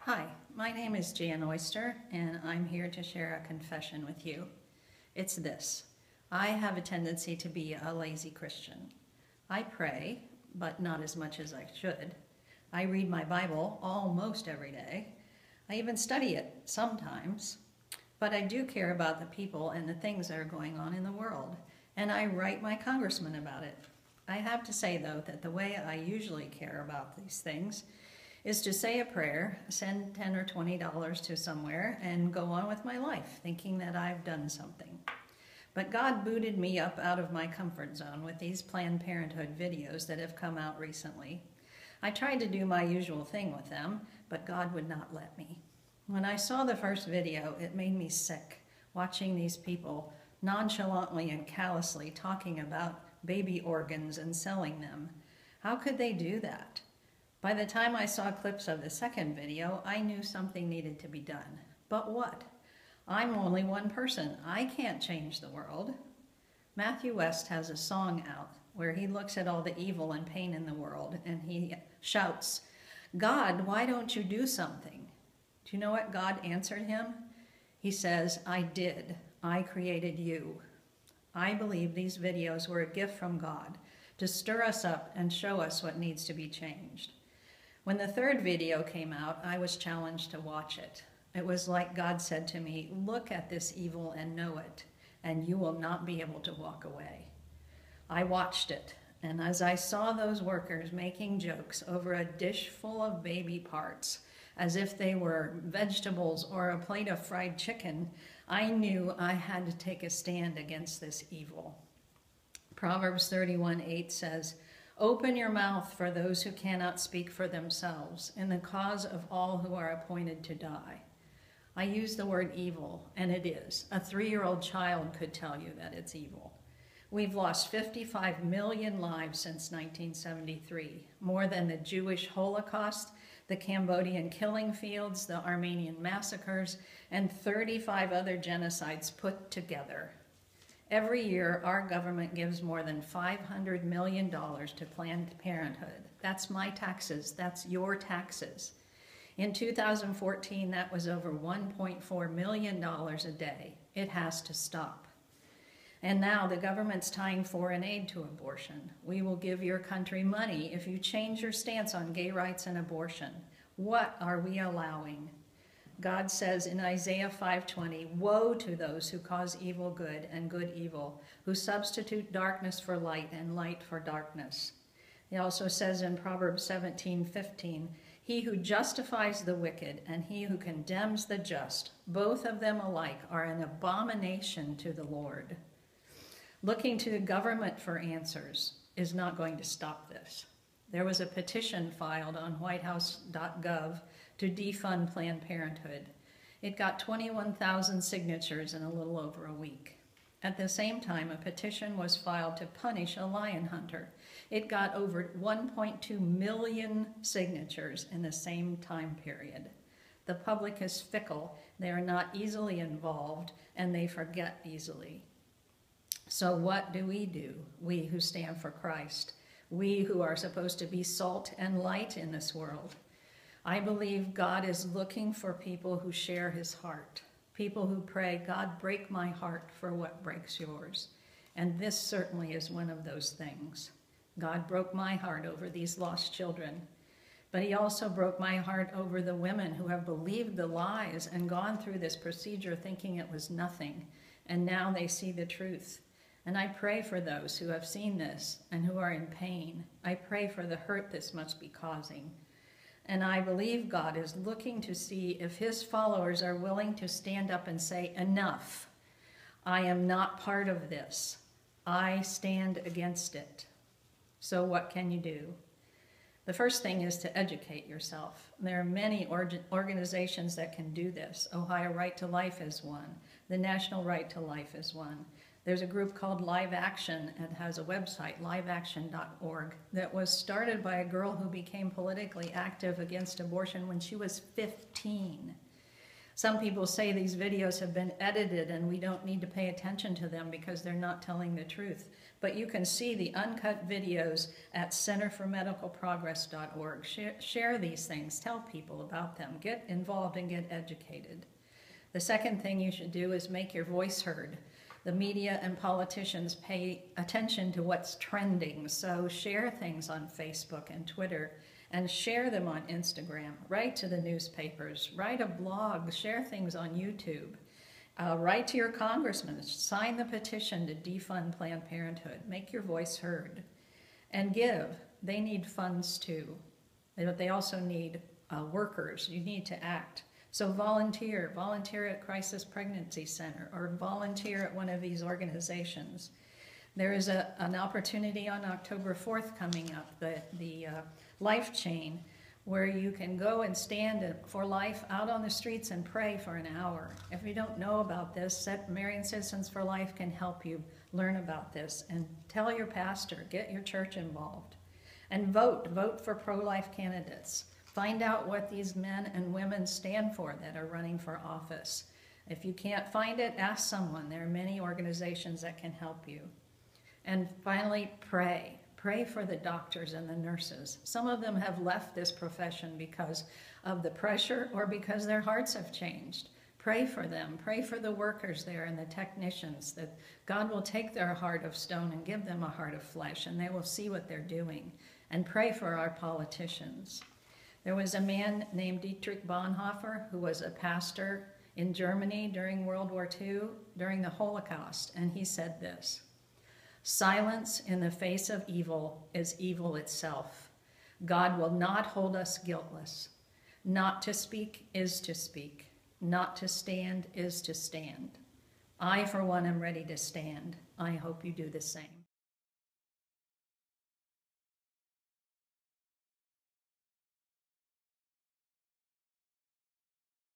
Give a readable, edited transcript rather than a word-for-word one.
Hi, my name is Jan Oyster, and I'm here to share a confession with you. It's this: I have a tendency to be a lazy Christian. I pray, but not as much as I should. I read my Bible almost every day. I even study it sometimes. But I do care about the people and the things that are going on in the world, and I write my congressman about it. I have to say, though, that the way I usually care about these things is to say a prayer, send $10 or $20 to somewhere, and go on with my life, thinking that I've done something. But God booted me up out of my comfort zone with these Planned Parenthood videos that have come out recently. I tried to do my usual thing with them, but God would not let me. When I saw the first video, it made me sick, watching these people nonchalantly and callously talking about baby organs and selling them. How could they do that? By the time I saw clips of the second video, I knew something needed to be done. But what? I'm only one person. I can't change the world. Matthew West has a song out where he looks at all the evil and pain in the world and he shouts, "God, why don't you do something?" Do you know what God answered him? He says, "I did. I created you." I believe these videos were a gift from God to stir us up and show us what needs to be changed. When the third video came out, I was challenged to watch it. It was like God said to me, "Look at this evil and know it, and you will not be able to walk away." I watched it, and as I saw those workers making jokes over a dish full of baby parts, as if they were vegetables or a plate of fried chicken, I knew I had to take a stand against this evil. Proverbs 31:8 says, "Open your mouth for those who cannot speak for themselves, in the cause of all who are appointed to die." I use the word evil, and it is. A 3-year-old child could tell you that it's evil. We've lost 55 million lives since 1973, more than the Jewish Holocaust, the Cambodian killing fields, the Armenian massacres, and 35 other genocides put together. Every year, our government gives more than $500 million to Planned Parenthood. That's my taxes. That's your taxes. In 2014, that was over $1.4 million a day. It has to stop. And now the government's tying foreign aid to abortion. We will give your country money if you change your stance on gay rights and abortion. What are we allowing? God says in Isaiah 5:20, "Woe to those who cause evil good and good evil, who substitute darkness for light and light for darkness." He also says in Proverbs 17:15, "He who justifies the wicked and he who condemns the just, both of them alike are an abomination to the Lord." Looking to the government for answers is not going to stop this. There was a petition filed on whitehouse.gov to defund Planned Parenthood. It got 21,000 signatures in a little over a week. At the same time, a petition was filed to punish a lion hunter. It got over 1.2 million signatures in the same time period. The public is fickle, they are not easily involved, and they forget easily. So what do? We who stand for Christ, we who are supposed to be salt and light in this world. I believe God is looking for people who share his heart, people who pray, "God, break my heart for what breaks yours." And this certainly is one of those things. God broke my heart over these lost children, but he also broke my heart over the women who have believed the lies and gone through this procedure thinking it was nothing, and now they see the truth. And I pray for those who have seen this and who are in pain. I pray for the hurt this must be causing. And I believe God is looking to see if his followers are willing to stand up and say, "Enough. I am not part of this. I stand against it." So what can you do? The first thing is to educate yourself. There are many organizations that can do this. Ohio Right to Life is one. The National Right to Life is one. There's a group called Live Action. It has a website, liveaction.org, that was started by a girl who became politically active against abortion when she was 15. Some people say these videos have been edited and we don't need to pay attention to them because they're not telling the truth. But you can see the uncut videos at centerformedicalprogress.org. Share these things, tell people about them, get involved and get educated. The second thing you should do is make your voice heard. The media and politicians pay attention to what's trending, so share things on Facebook and Twitter and share them on Instagram. Write to the newspapers, write a blog, share things on YouTube. Write to your congressman, sign the petition to defund Planned Parenthood. Make your voice heard. And give. They need funds too. They also need workers. You need to act. So volunteer at Crisis Pregnancy Center or volunteer at one of these organizations. There is an opportunity on October 4th coming up, the Life Chain, where you can go and stand for life out on the streets and pray for an hour. If you don't know about this, Marian Citizens for Life can help you learn about this. And tell your pastor, get your church involved. And vote for pro-life candidates. Find out what these men and women stand for that are running for office. If you can't find it, ask someone. There are many organizations that can help you. And finally, pray. Pray for the doctors and the nurses. Some of them have left this profession because of the pressure or because their hearts have changed. Pray for them. Pray for the workers there and the technicians, that God will take their heart of stone and give them a heart of flesh, and they will see what they're doing. And pray for our politicians. There was a man named Dietrich Bonhoeffer who was a pastor in Germany during World War II, during the Holocaust, and he said this: "Silence in the face of evil is evil itself. God will not hold us guiltless. Not to speak is to speak. Not to stand is to stand. I, for one, am ready to stand. I hope you do the same."